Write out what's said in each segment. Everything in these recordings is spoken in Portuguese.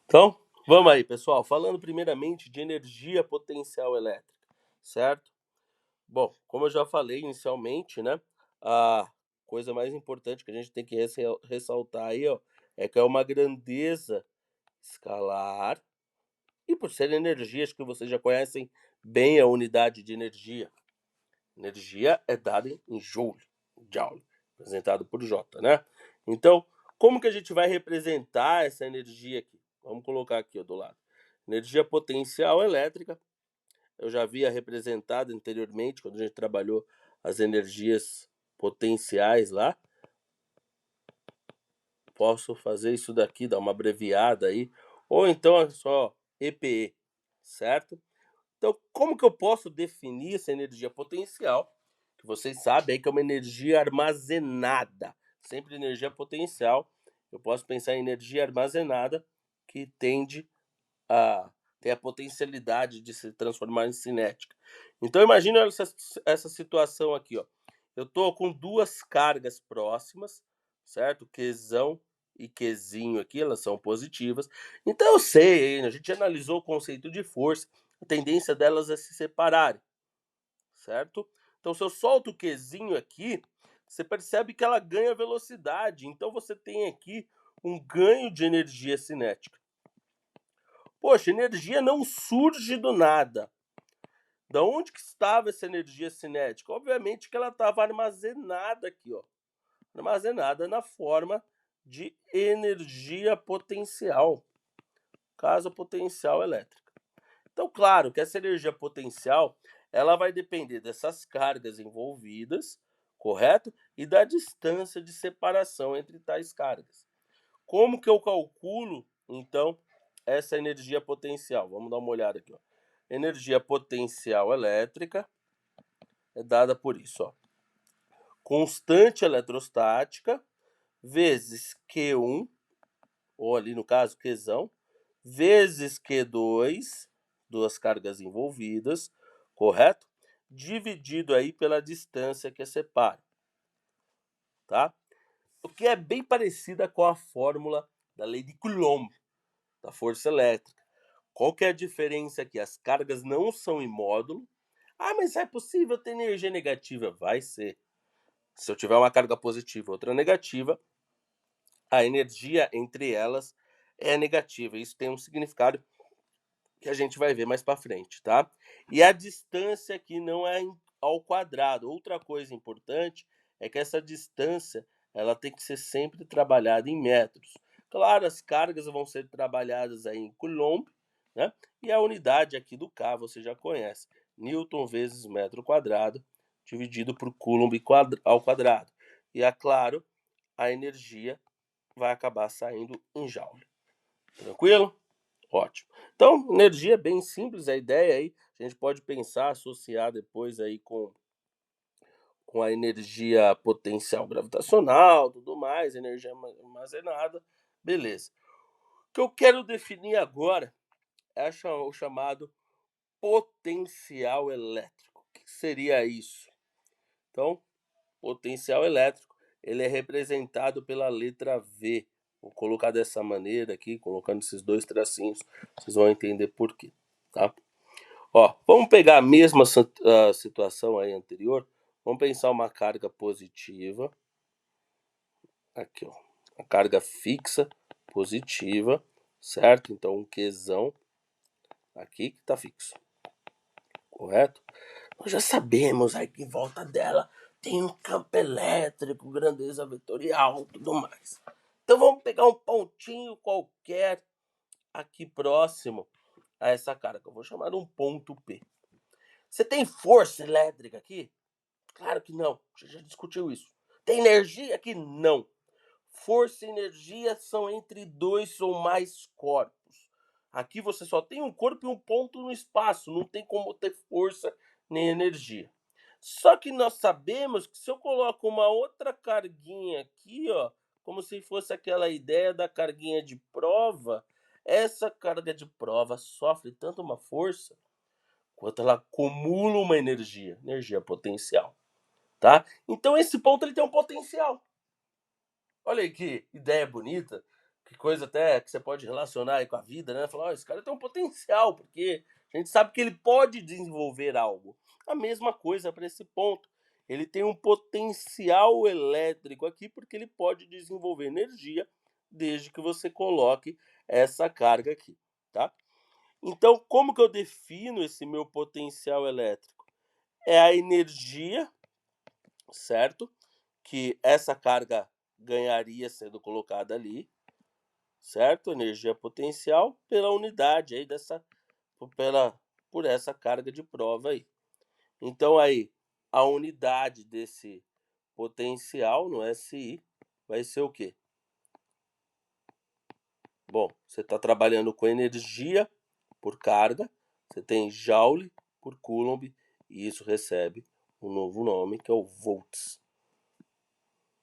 Então, vamos aí, pessoal. Falando primeiramente de energia potencial elétrica, certo? Bom, como eu já falei inicialmente, né? A coisa mais importante que a gente tem que ressaltar aí, ó, é que é uma grandeza escalar e por ser energias que vocês já conhecem bem a unidade de energia. Energia é dada em joule, representado por J, né? Então, como que a gente vai representar essa energia aqui? Vamos colocar aqui ó, do lado. Energia potencial elétrica, eu já havia representado anteriormente, quando a gente trabalhou as energias potenciais lá. Posso fazer isso daqui, dar uma abreviada aí, ou então é só EPE, certo? Então, como que eu posso definir essa energia potencial? Que vocês sabem aí que é uma energia armazenada. Sempre energia potencial. Eu posso pensar em energia armazenada que tende a ter a potencialidade de se transformar em cinética. Então, imagina essa situação aqui, ó. Eu estou com duas cargas próximas, certo? Qzão e Qzinho aqui, elas são positivas. Então, eu sei, a gente analisou o conceito de força, a tendência delas é se separarem, certo? Então, se eu solto o Qzinho aqui, você percebe que ela ganha velocidade. Então, você tem aqui um ganho de energia cinética. Poxa, energia não surge do nada. Da onde que estava essa energia cinética? Obviamente que ela estava armazenada aqui, ó. Armazenada na forma de energia potencial, caso potencial elétrica. Então, claro que essa energia potencial, ela vai depender dessas cargas envolvidas, correto? E da distância de separação entre tais cargas. Como que eu calculo, então, essa energia potencial? Vamos dar uma olhada aqui, ó. Energia potencial elétrica é dada por isso, ó. Constante eletrostática vezes Q1, ou ali no caso Qzão, vezes Q2, duas cargas envolvidas, correto? Dividido aí pela distância que separa, tá? O que é bem parecida com a fórmula da lei de Coulomb, da força elétrica. Qual que é a diferença aqui? As cargas não são em módulo. Ah, mas é possível ter energia negativa? Vai ser. Se eu tiver uma carga positiva e outra negativa, a energia entre elas é negativa. Isso tem um significado que a gente vai ver mais para frente, tá? E a distância aqui não é ao quadrado. Outra coisa importante é que essa distância ela tem que ser sempre trabalhada em metros. Claro, as cargas vão ser trabalhadas aí em Coulomb, né? E a unidade aqui do K você já conhece, Newton vezes metro quadrado dividido por Coulomb ao quadrado. E é claro, a energia vai acabar saindo em joule. Tranquilo? Ótimo. Então, energia é bem simples, a ideia aí, a gente pode pensar, associar depois aí com a energia potencial gravitacional, tudo mais, energia armazenada, beleza. O que eu quero definir agora é o chamado potencial elétrico. O que seria isso? Então, potencial elétrico, ele é representado pela letra V. Vou colocar dessa maneira aqui, colocando esses dois tracinhos, vocês vão entender por quê, tá? Ó, vamos pegar a mesma situação aí anterior, vamos pensar uma carga positiva, aqui ó, a carga fixa positiva, certo? Então um Qzão aqui que está fixo, correto? Nós já sabemos aí que em volta dela tem um campo elétrico, grandeza vetorial, tudo mais. Então vamos pegar um pontinho qualquer aqui próximo a essa carga. Eu vou chamar um ponto P. Você tem força elétrica aqui? Claro que não. A gente já discutiu isso. Tem energia aqui? Não. Força e energia são entre dois ou mais corpos. Aqui você só tem um corpo e um ponto no espaço. Não tem como ter força nem energia. Só que nós sabemos que se eu coloco uma outra carguinha aqui, ó, como se fosse aquela ideia da carguinha de prova, essa carga de prova sofre tanto uma força quanto ela acumula uma energia potencial, tá? Então esse ponto ele tem um potencial. Olha aí que ideia bonita, que coisa até que você pode relacionar aí com a vida, né? Falar, esse cara tem um potencial, porque a gente sabe que ele pode desenvolver algo. A mesma coisa para esse ponto. Ele tem um potencial elétrico aqui, porque ele pode desenvolver energia, desde que você coloque essa carga aqui, tá? Então, como que eu defino esse meu potencial elétrico? É a energia, certo? Que essa carga ganharia sendo colocada ali, certo? Energia potencial pela unidade aí por essa carga de prova aí. Então aí, a unidade desse potencial no SI vai ser o quê? Bom, você está trabalhando com energia por carga, você tem joule por coulomb, e isso recebe um novo nome, que é o volts,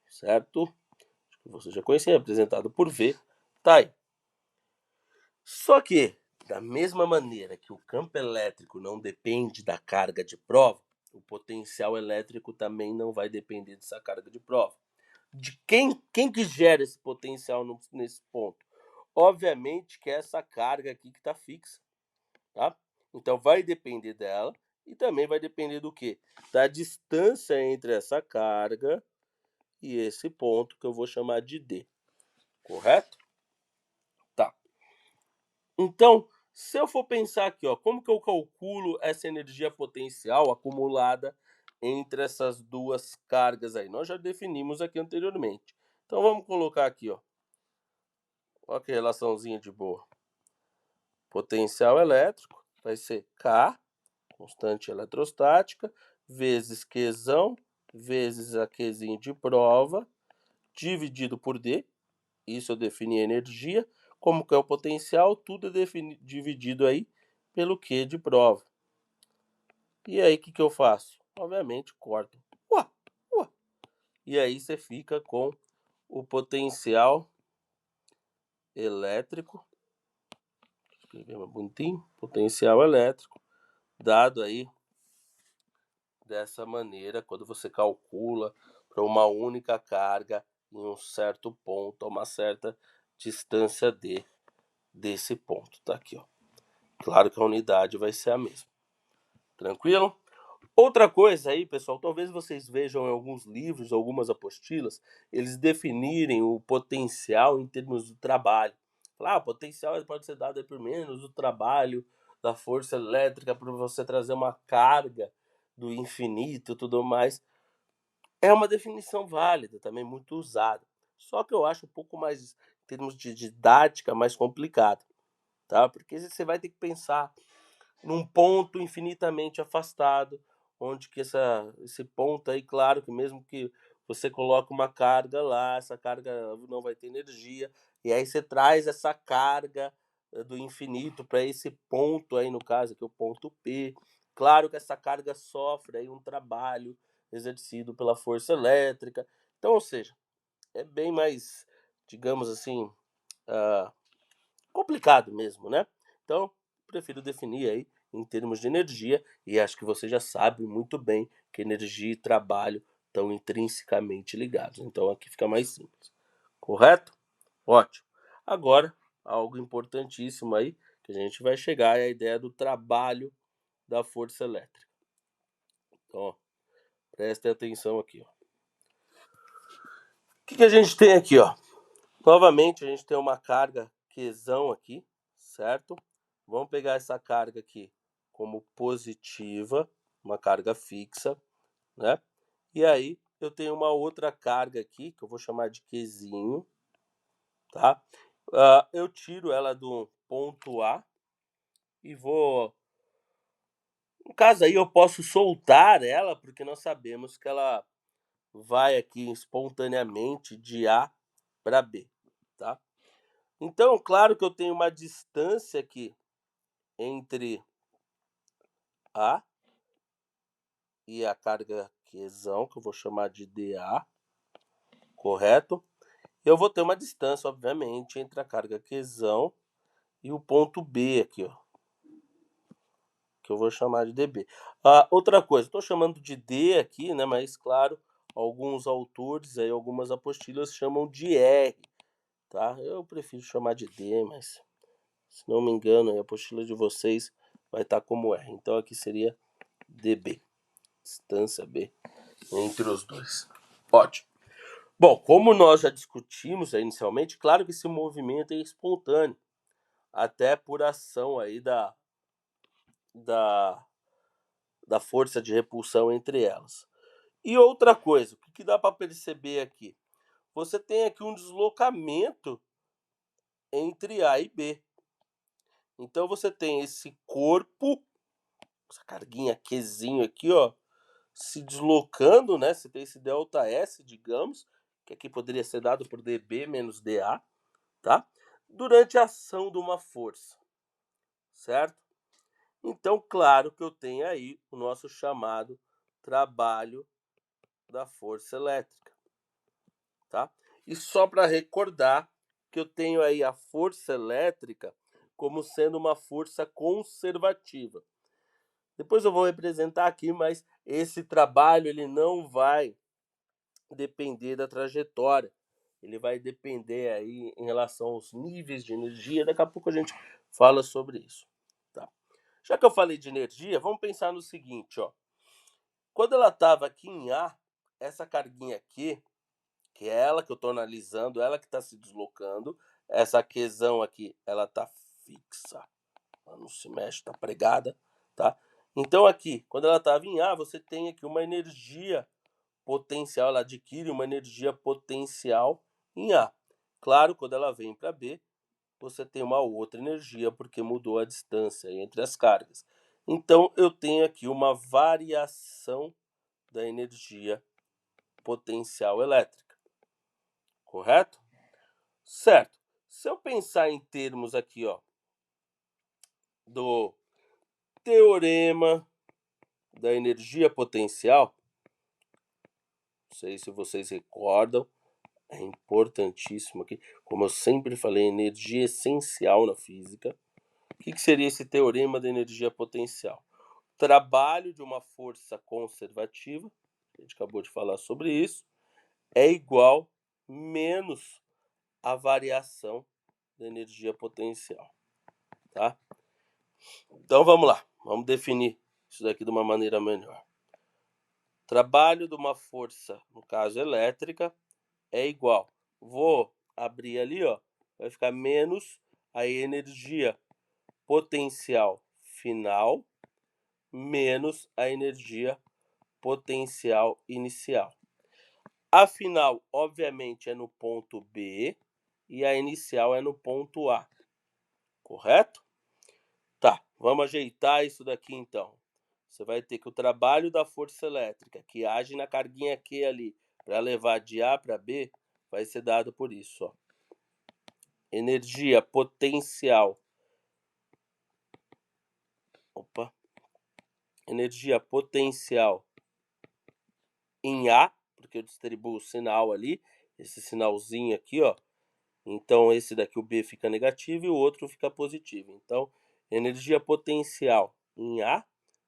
certo? Acho que você já conhecia, apresentado por V, tá aí. Só que, da mesma maneira que o campo elétrico não depende da carga de prova, o potencial elétrico também não vai depender dessa carga de prova. De quem que gera esse potencial nesse ponto? Obviamente que é essa carga aqui que está fixa, tá? Então vai depender dela e também vai depender do quê? Da distância entre essa carga e esse ponto que eu vou chamar de D, correto? Tá. Então, se eu for pensar aqui, ó, como que eu calculo essa energia potencial acumulada entre essas duas cargas aí? Nós já definimos aqui anteriormente. Então vamos colocar aqui, ó. Olha que relaçãozinha de boa. Potencial elétrico vai ser K, constante eletrostática, vezes Qzão, vezes a Qzinho de prova, dividido por D. Isso eu defini a energia. Como que é o potencial? Tudo é dividido aí pelo Q de prova. E aí, o que eu faço? Obviamente, corto. Uá, uá. E aí você fica com o potencial elétrico. Escrever mais bonitinho. Potencial elétrico, dado aí dessa maneira, quando você calcula para uma única carga em um certo ponto, a uma certa distância desse ponto. Tá aqui, ó. Claro que a unidade vai ser a mesma. Tranquilo? Outra coisa aí, pessoal, talvez vocês vejam em alguns livros, algumas apostilas, eles definirem o potencial em termos do trabalho. O potencial pode ser dado aí por menos o trabalho da força elétrica para você trazer uma carga do infinito e tudo mais. É uma definição válida, também muito usada. Só que eu acho um pouco mais, em termos de didática, mais complicado, tá? Porque você vai ter que pensar num ponto infinitamente afastado, onde que esse ponto aí, claro que mesmo que você coloque uma carga lá, essa carga não vai ter energia, e aí você traz essa carga do infinito para esse ponto aí, no caso aqui, o ponto P. Claro que essa carga sofre aí um trabalho exercido pela força elétrica. Então, ou seja, é bem mais, digamos assim, ah, complicado mesmo, né? Então, prefiro definir aí em termos de energia, e acho que você já sabe muito bem que energia e trabalho estão intrinsecamente ligados. Então aqui fica mais simples. Correto? Ótimo. Agora, algo importantíssimo aí, que a gente vai chegar é a ideia do trabalho da força elétrica. Então, ó, prestem atenção aqui. Ó. O que a gente tem aqui? Ó? Novamente, a gente tem uma carga Qzão aqui, certo? Vamos pegar essa carga aqui como positiva, uma carga fixa, né? E aí eu tenho uma outra carga aqui, que eu vou chamar de Qzinho, tá? Eu tiro ela do ponto A e vou... No caso aí eu posso soltar ela, porque nós sabemos que ela vai aqui espontaneamente de A para B, tá? Então, claro que eu tenho uma distância aqui entre A e a carga Qzão, que eu vou chamar de dA, correto? Eu vou ter uma distância, obviamente, entre a carga Qzão e o ponto B aqui, ó, que eu vou chamar de dB. Outra coisa, estou chamando de D aqui, né? Mas, claro, alguns autores, aí, algumas apostilas chamam de R, tá? Eu prefiro chamar de D, mas se não me engano, a apostila de vocês vai estar como R. Então aqui seria dB, distância B entre os dois. Ótimo. Bom, como nós já discutimos aí inicialmente, claro que esse movimento é espontâneo, até por ação aí da, da força de repulsão entre elas. E outra coisa, o que dá para perceber aqui? Você tem aqui um deslocamento entre A e B. Então você tem esse corpo, essa carguinha Qzinho aqui, ó, se deslocando, né? Você tem esse ΔS, digamos, que aqui poderia ser dado por dB menos dA, tá? Durante a ação de uma força, certo? Então, claro que eu tenho aí o nosso chamado trabalho da força elétrica, tá? E só para recordar que eu tenho aí a força elétrica como sendo uma força conservativa. Depois eu vou representar aqui, mas esse trabalho ele não vai depender da trajetória. Ele vai depender aí em relação aos níveis de energia. Daqui a pouco a gente fala sobre isso, tá? Já que eu falei de energia, vamos pensar no seguinte, ó. Quando ela estava aqui em A, essa carguinha aqui, que é ela que eu estou analisando, ela que está se deslocando, essa Qzão aqui, ela está fixa, ela não se mexe, está pregada, tá? Então aqui, quando ela estava em A, você tem aqui uma energia potencial, ela adquire uma energia potencial em A. Claro, quando ela vem para B, você tem uma outra energia, porque mudou a distância entre as cargas. Então, eu tenho aqui uma variação da energia potencial elétrica, correto? Certo. Se eu pensar em termos aqui, ó, do teorema da energia potencial, não sei se vocês recordam, é importantíssimo aqui, como eu sempre falei, energia é essencial na física. O que seria esse teorema da energia potencial? Trabalho de uma força conservativa, a gente acabou de falar sobre isso, é igual menos a variação da energia potencial, tá? Então vamos lá, vamos definir isso daqui de uma maneira melhor. Trabalho de uma força, no caso elétrica, é igual. Vou abrir ali, ó, vai ficar menos a energia potencial final menos a energia potencial inicial. A final, obviamente, é no ponto B e a inicial é no ponto A, correto? Tá, vamos ajeitar isso daqui então. Você vai ter que o trabalho da força elétrica, que age na carguinha Q ali, para levar de A para B, vai ser dado por isso, ó. Energia potencial. Opa. Energia potencial em A, porque eu distribuo o sinal ali, esse sinalzinho aqui, ó. Então, esse daqui, o B, fica negativo e o outro fica positivo. Então, energia potencial em A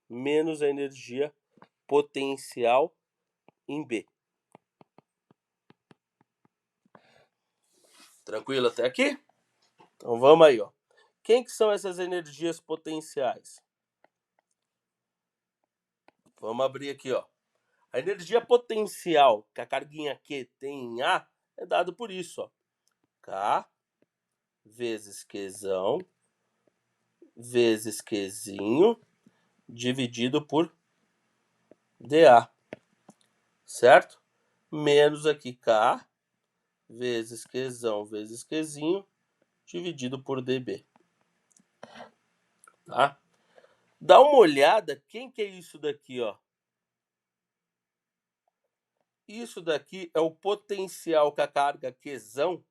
menos a energia potencial em B. Tranquilo até aqui? Então, vamos aí, ó. Quem que são essas energias potenciais? Vamos abrir aqui, ó. A energia potencial que a carguinha Q tem em A é dado por isso, ó. K vezes Qzão vezes Qzinho dividido por dA, certo? Menos aqui K vezes Qzão vezes Qzinho dividido por dB, tá? Dá uma olhada, quem que é isso daqui, ó? Isso daqui é o potencial que a carga Qzão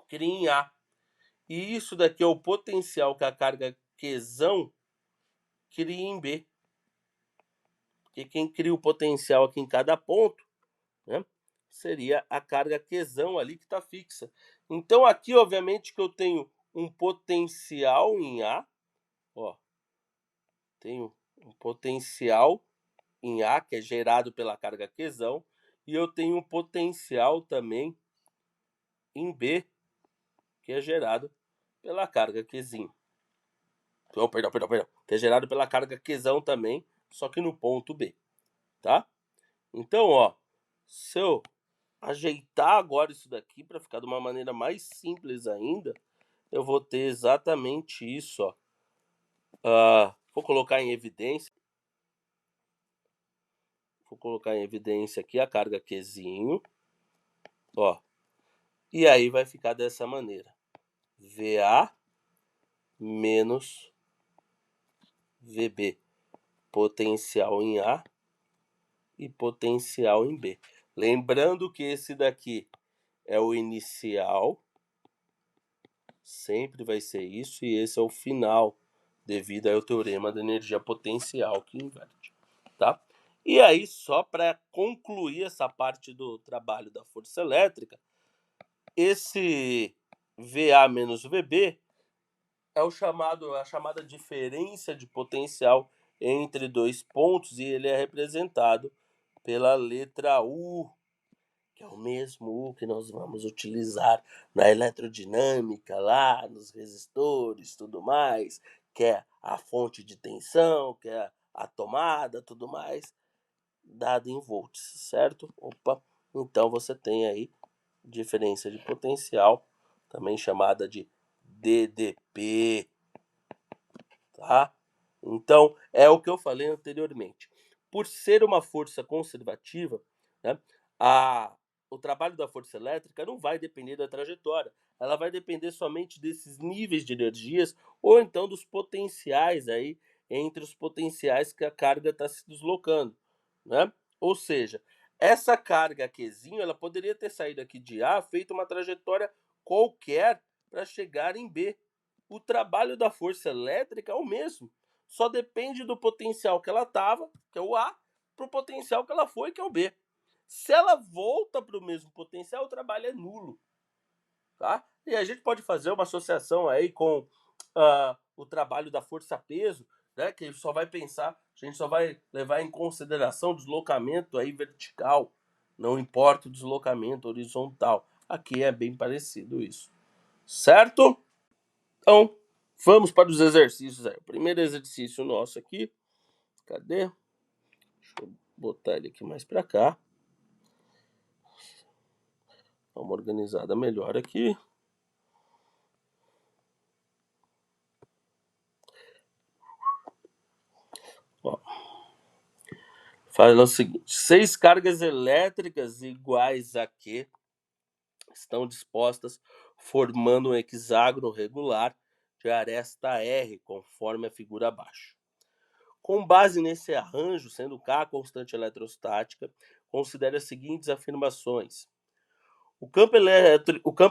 cria em A. E isso daqui é o potencial que a carga Qzão cria em B. Porque quem cria o potencial aqui em cada ponto, né, seria a carga Qzão ali que está fixa. Então aqui, obviamente, que eu tenho um potencial em A, ó, tenho um potencial em A que é gerado pela carga Qzão, e eu tenho um potencial também em B, que é gerado pela carga Qzinho. Oh, perdão. Que é gerado pela carga Qzão também, só que no ponto B, tá? Então, ó, se eu ajeitar agora isso daqui para ficar de uma maneira mais simples ainda, eu vou ter exatamente isso, ó. Vou colocar em evidência. Vou colocar em evidência aqui a carga Qzinho, ó. E aí vai ficar dessa maneira. VA menos VB. Potencial em A e potencial em B. Lembrando que esse daqui é o inicial, sempre vai ser isso, e esse é o final, devido ao teorema da energia potencial que inverte, tá? E aí, só para concluir essa parte do trabalho da força elétrica, esse VA menos VB é a chamada diferença de potencial entre dois pontos, e ele é representado pela letra U, que é o mesmo U que nós vamos utilizar na eletrodinâmica, lá nos resistores, tudo mais, que é a fonte de tensão, que é a tomada, tudo mais, dado em volts, certo? Opa, então você tem aí diferença de potencial, também chamada de DDP, tá? Então, é o que eu falei anteriormente. Por ser uma força conservativa, né, o trabalho da força elétrica não vai depender da trajetória, ela vai depender somente desses níveis de energias ou então dos potenciais aí, entre os potenciais que a carga está se deslocando, né? Ou seja, essa carga Qzinho, ela poderia ter saído aqui de A, feito uma trajetória qualquer para chegar em B. O trabalho da força elétrica é o mesmo, só depende do potencial que ela estava, que é o A, para o potencial que ela foi, que é o B. Se ela volta para o mesmo potencial, o trabalho é nulo, tá? E a gente pode fazer uma associação aí com o trabalho da força-peso, né? Que só vai pensar, a gente só vai levar em consideração o deslocamento aí vertical, não importa o deslocamento horizontal. Aqui é bem parecido isso, certo? Então, vamos para os exercícios aí. O primeiro exercício nosso aqui, cadê? Deixa eu botar ele aqui mais para cá. Dá uma organizada melhor aqui. Ó, fala o seguinte: 6 cargas elétricas iguais a Q estão dispostas formando um hexágono regular de aresta R, conforme a figura abaixo. Com base nesse arranjo, sendo K a constante eletrostática, considere as seguintes afirmações. O campo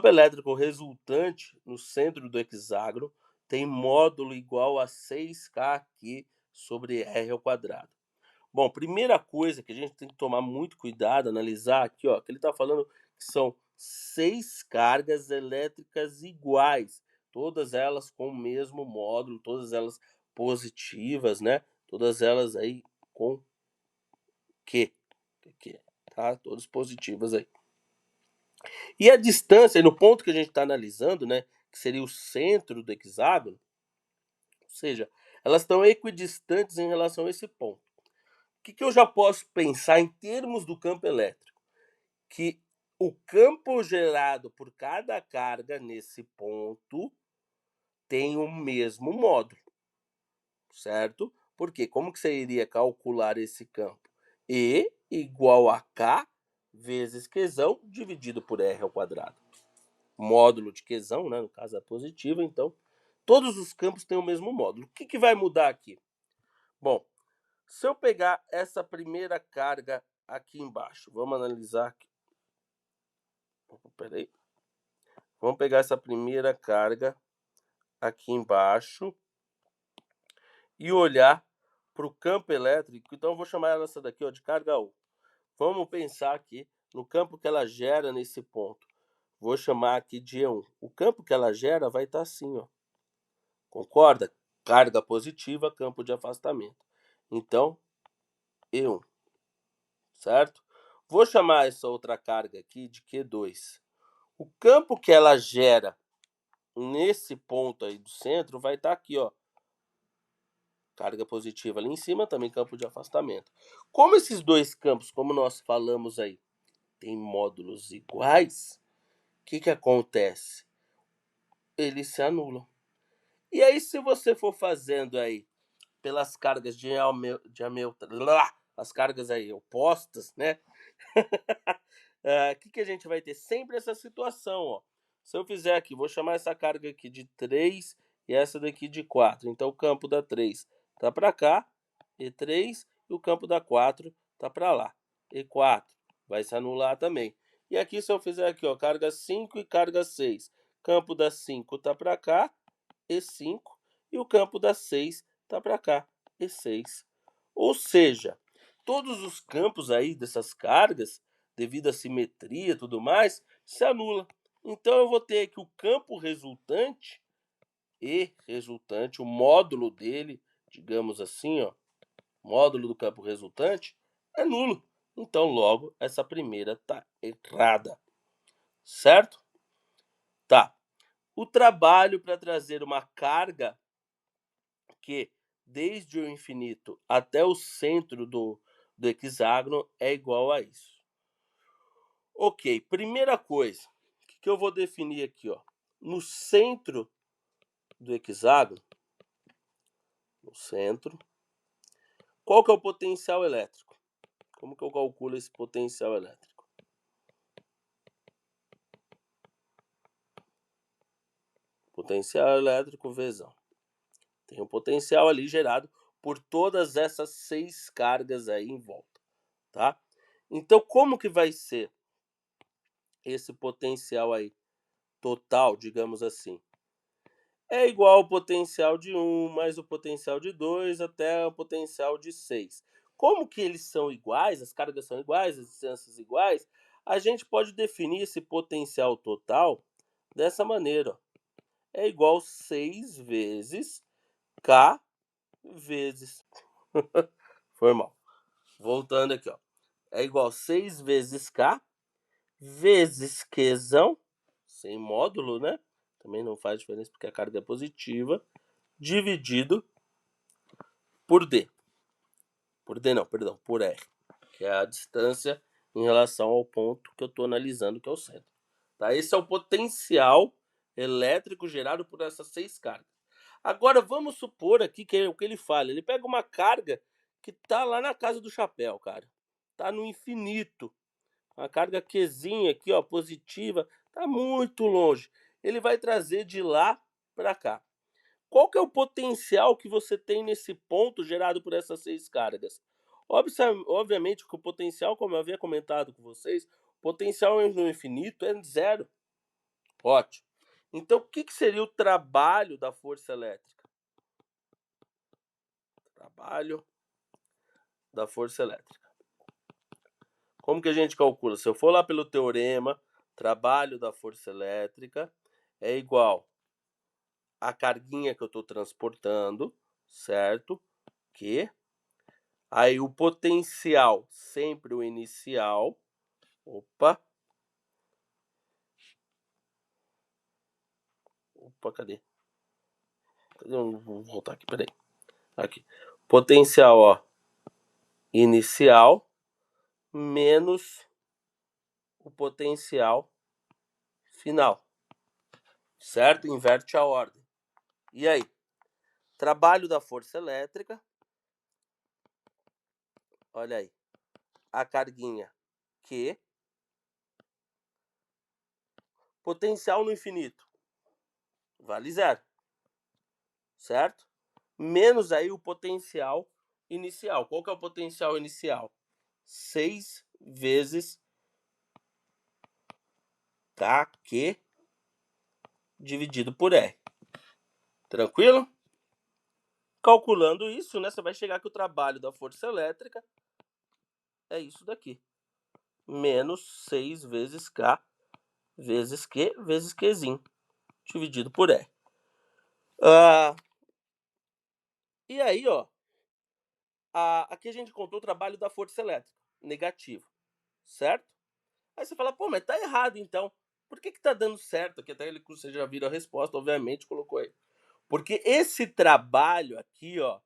elétrico resultante no centro do hexágono tem módulo igual a 6kq sobre r ao quadrado. Bom, primeira coisa que a gente tem que tomar muito cuidado, analisar aqui, ó, que ele está falando que são 6 cargas elétricas iguais, todas elas com o mesmo módulo, todas elas positivas, né? Todas elas aí com Q, tá? Todas positivas aí. E a distância, no ponto que a gente está analisando, né, que seria o centro do hexágono, ou seja, elas estão equidistantes em relação a esse ponto. O que eu já posso pensar em termos do campo elétrico? Que o campo gerado por cada carga nesse ponto tem o mesmo módulo, certo? Porque como que você iria calcular esse campo? E igual a K vezes Qzão dividido por R ao quadrado. Módulo de Qzão, né, no caso é positivo, então todos os campos têm o mesmo módulo. O que vai mudar aqui? Bom, se eu pegar essa primeira carga aqui embaixo, vamos analisar aqui. Peraí. Vamos pegar essa primeira carga aqui embaixo e olhar para o campo elétrico. Então, eu vou chamar essa daqui, ó, de carga U. Vamos pensar aqui no campo que ela gera nesse ponto. Vou chamar aqui de E1. O campo que ela gera vai estar assim, ó. Concorda? Carga positiva, campo de afastamento. Então, E1, certo? Vou chamar essa outra carga aqui de Q2. O campo que ela gera nesse ponto aí do centro vai estar aqui, ó. Carga positiva ali em cima, também campo de afastamento. Como esses dois campos, como nós falamos aí, têm módulos iguais, o que acontece? Eles se anulam. E aí, se você for fazendo aí pelas cargas as cargas aí opostas, né? Que a gente vai ter? Sempre essa situação, ó. Se eu fizer aqui, vou chamar essa carga aqui de 3 e essa daqui de 4. Então, o campo da 3 tá para cá, E3, e o campo da 4 tá para lá, E4. Vai se anular também. E aqui, se eu fizer aqui, ó, carga 5 e carga 6. Campo da 5 tá para cá, E5, e o campo da 6 tá para cá, E6. Ou seja, todos os campos aí dessas cargas, devido à simetria e tudo mais, se anula. Então eu vou ter aqui o campo resultante e resultante, o módulo dele, digamos assim, ó, módulo do campo resultante é nulo. Então logo essa primeira tá errada. Certo? Tá. O trabalho para trazer uma carga que desde o infinito até o centro do hexágono é igual a isso. Ok, primeira coisa, o que eu vou definir aqui, ó? No centro do hexágono, no centro, qual que é o potencial elétrico? Como que eu calculo esse potencial elétrico? Potencial elétrico vezão. Tem um potencial ali gerado por todas essas 6 cargas aí em volta, tá? Então, como que vai ser esse potencial aí total, digamos assim? É igual ao potencial de 1 mais o potencial de 2 até o potencial de 6. Como que eles são iguais, as cargas são iguais, as distâncias iguais, a gente pode definir esse potencial total dessa maneira, ó. É igual 6 vezes K vezes... Foi mal. Voltando aqui, ó. É igual 6 vezes K vezes Qzão, sem módulo, né? Também não faz diferença porque a carga é positiva, dividido por D. Por D não, perdão, por R, que é a distância em relação ao ponto que eu estou analisando, que é o centro. Tá? Esse é o potencial elétrico gerado por essas 6 cargas. Agora, vamos supor aqui que é o que ele fala. Ele pega uma carga que está lá na casa do chapéu, cara. Está no infinito. Uma carga Qzinha aqui, ó, positiva, está muito longe. Ele vai trazer de lá para cá. Qual que é o potencial que você tem nesse ponto gerado por essas 6 cargas? Obviamente que o potencial, como eu havia comentado com vocês, potencial no infinito é zero. Ótimo. Então, o que seria o trabalho da força elétrica? Trabalho da força elétrica. Como que a gente calcula? Se eu for lá pelo teorema, trabalho da força elétrica é igual a carguinha que eu estou transportando, certo? Que aí o potencial, sempre o inicial. Opa, cadê? Vou voltar aqui, peraí. Aqui. Potencial, ó, inicial menos o potencial final, certo? Inverte a ordem. E aí? Trabalho da força elétrica. Olha aí. A carguinha Q. Potencial no infinito. Vale zero. Certo? Menos aí o potencial inicial. Qual que é o potencial inicial? 6 vezes Kq dividido por R. Tranquilo? Calculando isso, né, você vai chegar que o trabalho da força elétrica é isso daqui. Menos 6 vezes K vezes Q vezes Qzinho, dividido por R. E aí, ó, aqui a gente contou o trabalho da força elétrica, negativo, certo? Aí você fala, pô, mas tá errado então. Por que está dando certo? Aqui até ele, você já viram a resposta, obviamente, colocou aí. Porque esse trabalho aqui, ó,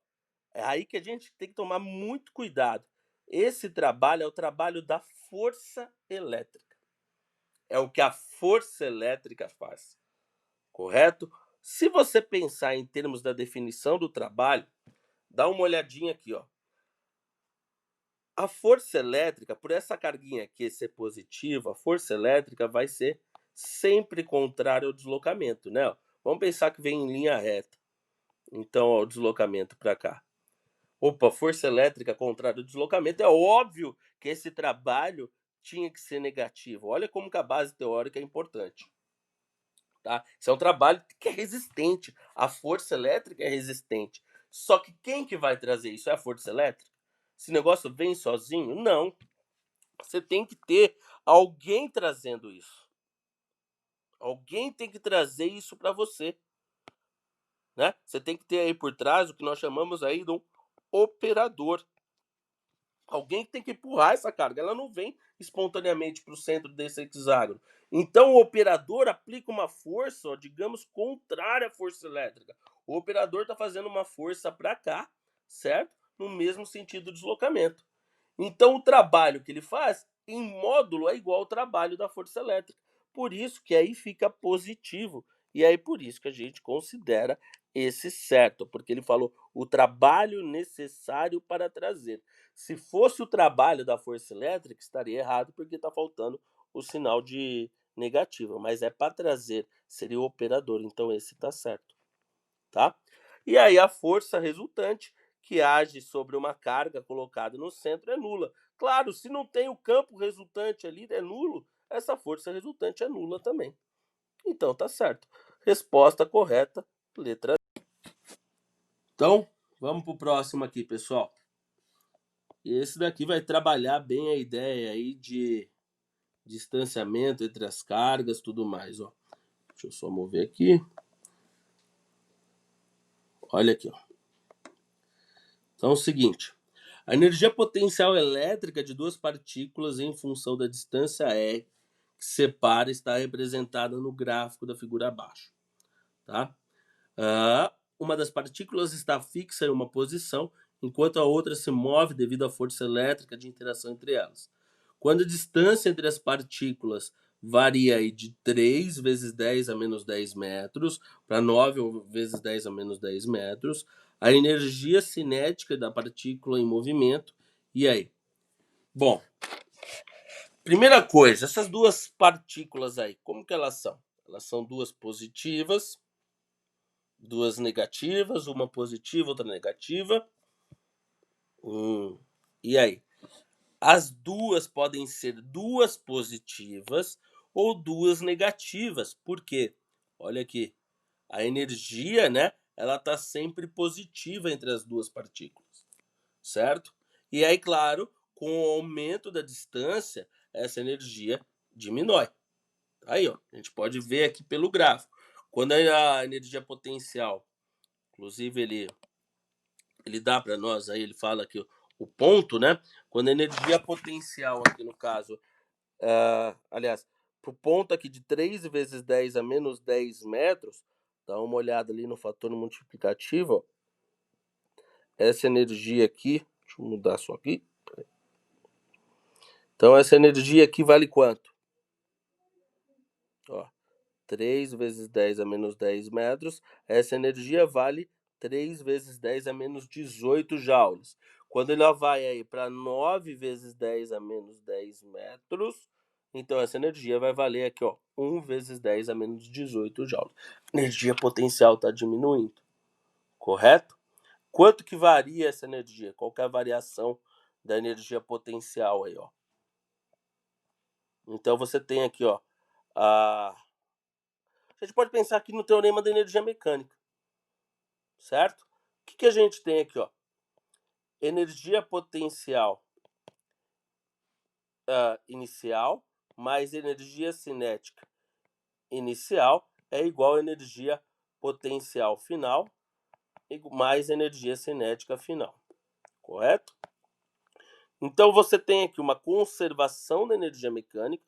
é aí que a gente tem que tomar muito cuidado. Esse trabalho é o trabalho da força elétrica. É o que a força elétrica faz, correto? Se você pensar em termos da definição do trabalho, dá uma olhadinha aqui, ó. A força elétrica, por essa carguinha aqui ser positiva, a força elétrica vai ser sempre contrária ao deslocamento, né? Ó. Vamos pensar que vem em linha reta. Então, ó, o deslocamento para cá. Opa, força elétrica contrária ao deslocamento. É óbvio que esse trabalho tinha que ser negativo. Olha como que a base teórica é importante. Tá? Isso é um trabalho que é resistente. A força elétrica é resistente. Só que quem que vai trazer isso? É a força elétrica? Esse negócio vem sozinho? Não. Você tem que ter alguém trazendo isso. Alguém tem que trazer isso para você. Né? Você tem que ter aí por trás o que nós chamamos aí de um operador. Alguém que tem que empurrar essa carga. Ela não vem espontaneamente para o centro desse hexágono. Então o operador aplica uma força, ó, digamos, contrária à força elétrica. O operador está fazendo uma força para cá, certo? No mesmo sentido do deslocamento. Então o trabalho que ele faz em módulo é igual ao trabalho da força elétrica. Por isso que aí fica positivo. E aí por isso que a gente considera esse certo, porque ele falou o trabalho necessário para trazer. Se fosse o trabalho da força elétrica, estaria errado, porque está faltando o sinal de negativo. Mas é para trazer, seria o operador. Então esse está certo, tá? E aí a força resultante que age sobre uma carga colocada no centro é nula. Claro, se não tem o campo resultante ali, é nulo, essa força resultante é nula também. Então tá certo. Resposta correta, letra. Então, vamos para o próximo aqui, pessoal. Esse daqui vai trabalhar bem a ideia aí de distanciamento entre as cargas, tudo mais, ó. Deixa eu só mover aqui. Olha aqui, ó. Então é o seguinte, a energia potencial elétrica de duas partículas em função da distância R que separa está representada no gráfico da figura abaixo. Tá? Uma das partículas está fixa em uma posição, enquanto a outra se move devido à força elétrica de interação entre elas. Quando a distância entre as partículas varia aí de 3 vezes 10 a menos 10 metros para 9 vezes 10 a menos 10 metros, a energia cinética da partícula em movimento. E aí? Bom, primeira coisa, essas duas partículas aí, como que elas são? Elas são duas positivas, duas negativas, uma positiva, outra negativa. E aí? As duas podem ser duas positivas ou duas negativas. Por quê? Olha aqui, a energia, né? Ela está sempre positiva entre as duas partículas, certo? E aí, claro, com o aumento da distância, essa energia diminui. Aí, ó, a gente pode ver aqui pelo gráfico. Quando a energia potencial, inclusive ele dá para nós aí, ele fala que o ponto, né? Quando a energia potencial aqui no caso, aliás, para o ponto aqui de 3 vezes 10 a menos 10 metros, dá uma olhada ali no fator multiplicativo, ó. Essa energia aqui, deixa eu mudar só aqui. Então essa energia aqui vale quanto? Ó, 3 vezes 10 a menos 10 metros, essa energia vale 3 vezes 10 a menos 18 joules. Quando ela vai aí para 9 vezes 10 a menos 10 metros, então essa energia vai valer aqui, ó, 1 vezes 10 a menos 18 joules. A energia potencial está diminuindo, correto? Quanto que varia essa energia? Qual que é a variação da energia potencial aí, ó? Então você tem aqui, ó, a gente pode pensar aqui no teorema da energia mecânica, certo? O que a gente tem aqui, ó? Energia potencial inicial mais energia cinética inicial é igual a energia potencial final mais energia cinética final, correto? Então você tem aqui uma conservação da energia mecânica,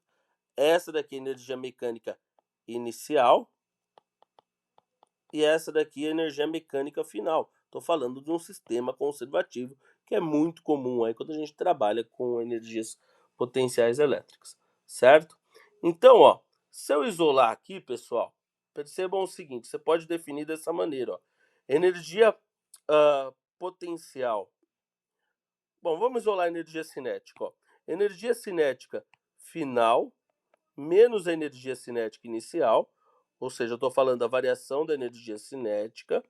essa daqui é energia mecânica inicial e essa daqui é energia mecânica final. Estou falando de um sistema conservativo que é muito comum aí quando a gente trabalha com energias potenciais elétricas, certo? Então, ó, se eu isolar aqui, pessoal, percebam o seguinte, você pode definir dessa maneira, ó, energia potencial. Bom, vamos isolar a energia cinética, ó. Energia cinética final menos a energia cinética inicial, ou seja, eu estou falando da variação da energia cinética,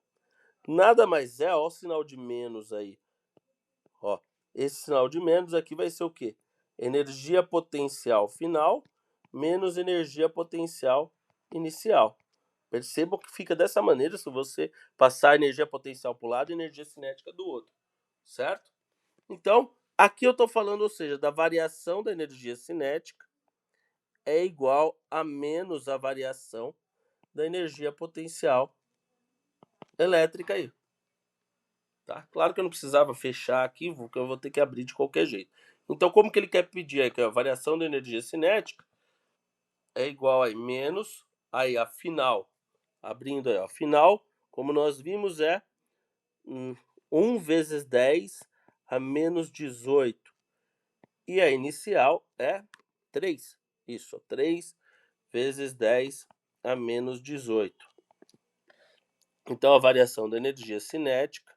nada mais é, ó, o sinal de menos aí. Ó, esse sinal de menos aqui vai ser o quê? Energia potencial final menos energia potencial inicial. Percebam que fica dessa maneira se você passar energia potencial para um lado e energia cinética do outro, certo? Então, aqui eu estou falando, ou seja, da variação da energia cinética é igual a menos a variação da energia potencial elétrica aí. Tá? Claro que eu não precisava fechar aqui, porque eu vou ter que abrir de qualquer jeito. Então, como que ele quer pedir aqui? A variação da energia cinética é igual a menos, aí a final, abrindo aí, a final, como nós vimos, é 1 vezes 10 a menos 18. E a inicial é 3. Isso, 3 vezes 10 a menos 18. Então, a variação da energia cinética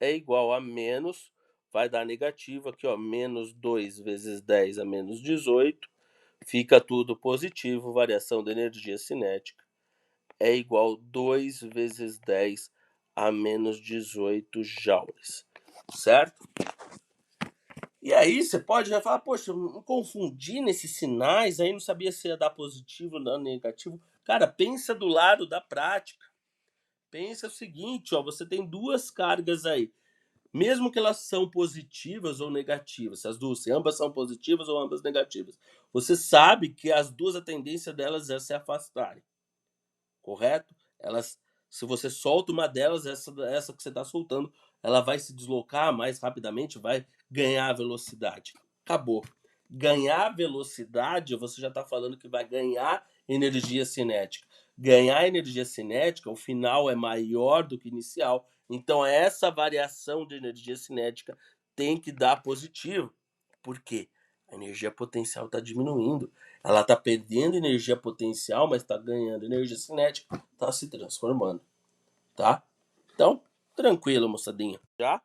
é igual a menos, vai dar negativo aqui, ó, menos 2 vezes 10 a menos 18, fica tudo positivo, variação da energia cinética é igual a 2 vezes 10 a menos 18 joules, certo? E aí você pode já falar, poxa, eu me confundi nesses sinais, aí não sabia se ia dar positivo ou negativo. Cara, pensa do lado da prática. Pensa o seguinte, ó, você tem duas cargas aí. Mesmo que elas são positivas ou negativas, se ambas são positivas ou ambas negativas, você sabe que as duas, a tendência delas é se afastarem, correto? Elas, se você solta uma delas, essa que você está soltando, ela vai se deslocar mais rapidamente, vai ganhar velocidade. Acabou. Ganhar velocidade, você já está falando que vai ganhar energia cinética. Ganhar energia cinética, o final é maior do que o inicial. Então, essa variação de energia cinética tem que dar positivo. Por quê? A energia potencial está diminuindo. Ela está perdendo energia potencial, mas está ganhando energia cinética, está se transformando, tá? Então, tranquilo, moçadinha. Já